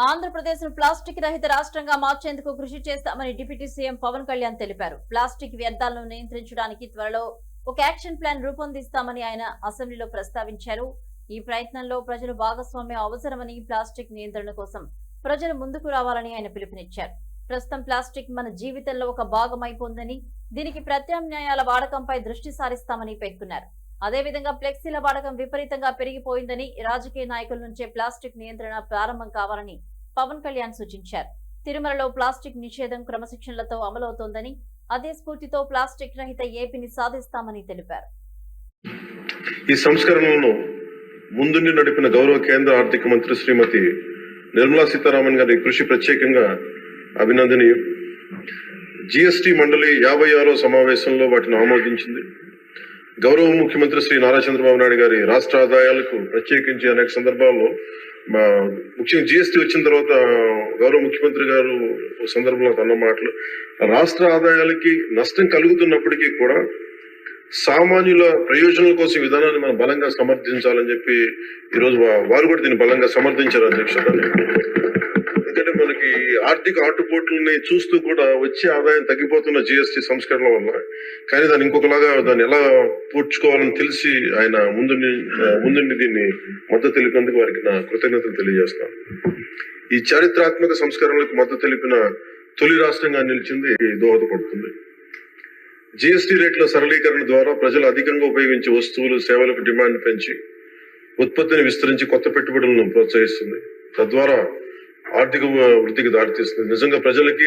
ఆంధ్రప్రదేశ్ ను ప్లాస్టిక్ రహిత రాష్ట్రంగా మార్చేందుకు కృషి చేస్తామని డిప్యూటీ సీఎం పవన్ కళ్యాణ్ తెలిపారు. ప్లాస్టిక్ వ్యర్థాలను నియంత్రించడానికి త్వరలో ఒక యాక్షన్ ప్లాన్ రూపొందిస్తామని ఆయన అసెంబ్లీలో ప్రస్తావించారు. ఈ ప్రయత్నంలో ప్రజలు భాగస్వామ్యం అవసరమని, ప్లాస్టిక్ నియంత్రణ కోసం ప్రజలు ముందుకు రావాలని ఆయన పిలుపునిచ్చారు. ప్రస్తుతం ప్లాస్టిక్ మన జీవితంలో ఒక భాగం అయిపోయిందని, దీనికి ప్రత్యామ్నాయాల వాడకంపై దృష్టి సారిస్తామని పేర్కొన్నారు. అదేవిధంగా ఫ్లెక్సీల వాడకం విపరీతంగా పెరిగిపోయిందని, రాజకీయ నాయకుల నుంచే ప్లాస్టిక్ నియంత్రణ ప్రారంభం కావాలని పవన్ కళ్యాణ్ సూచించారు. తిరుమలలో ప్లాస్టిక్ నిషేధం క్రమశిక్షణలతో అమలవుతోందని, అదే స్ఫూర్తితో ప్లాస్టిక్ రహిత ఏపీని సాధిస్తామని తెలిపారు. ఈ సంస్కరణలను ముందుండి నడిపిన గౌరవ కేంద్ర ఆర్థిక మంత్రి శ్రీమతి నిర్మలా సీతారామన్ గారి కృషి ప్రత్యేకంగా అభినందనీయం. జిఎస్టి మండలి 56వ సమావేశంలో వాటిని ఆమోదించింది. గౌరవ ముఖ్యమంత్రి శ్రీ నారా చంద్రబాబు నాయుడు గారి రాష్ట్ర ఆదాయాలకు ప్రత్యేకించి అనేక సందర్భాల్లో ముఖ్యంగా జిఎస్టీ వచ్చిన తర్వాత గౌరవ ముఖ్యమంత్రి గారు సందర్భంలో అన్న మాటలు, రాష్ట్ర ఆదాయాలకి నష్టం కలుగుతున్నప్పటికీ కూడా సామాన్యుల ప్రయోజనాల కోసం విధానాన్ని మనం బలంగా సమర్థించాలని చెప్పి ఈరోజు వారు కూడా దీన్ని బలంగా సమర్థించారు అధ్యక్షత. ఎందుకంటే మనకి ఆర్థిక ఆటుపోట్లని చూస్తూ కూడా వచ్చే ఆదాయం తగ్గిపోతున్న జిఎస్టీ సంస్కరణ వల్ల, కానీ దాన్ని ఇంకొకలాగా దాన్ని ఎలా పూడ్చుకోవాలని తెలిసి ఆయన ముందుండి దీన్ని మద్దతు తెలిపేందుకు వారికి నా కృతజ్ఞతలు తెలియజేస్తాను. ఈ చారిత్రాత్మక సంస్కరణలకు మద్దతు తెలిపిన తొలి రాష్ట్రంగా నిలిచింది దోహదపడుతుంది. జిఎస్టీ రేట్ల సరళీకరణ ద్వారా ప్రజలు అధికంగా ఉపయోగించే వస్తువులు, సేవలకు డిమాండ్ పెంచి ఉత్పత్తిని విస్తరించి కొత్త పెట్టుబడులను ప్రోత్సహిస్తుంది. తద్వారా ఆర్థిక వృద్ధికి దారితీస్తుంది. నిజంగా ప్రజలకి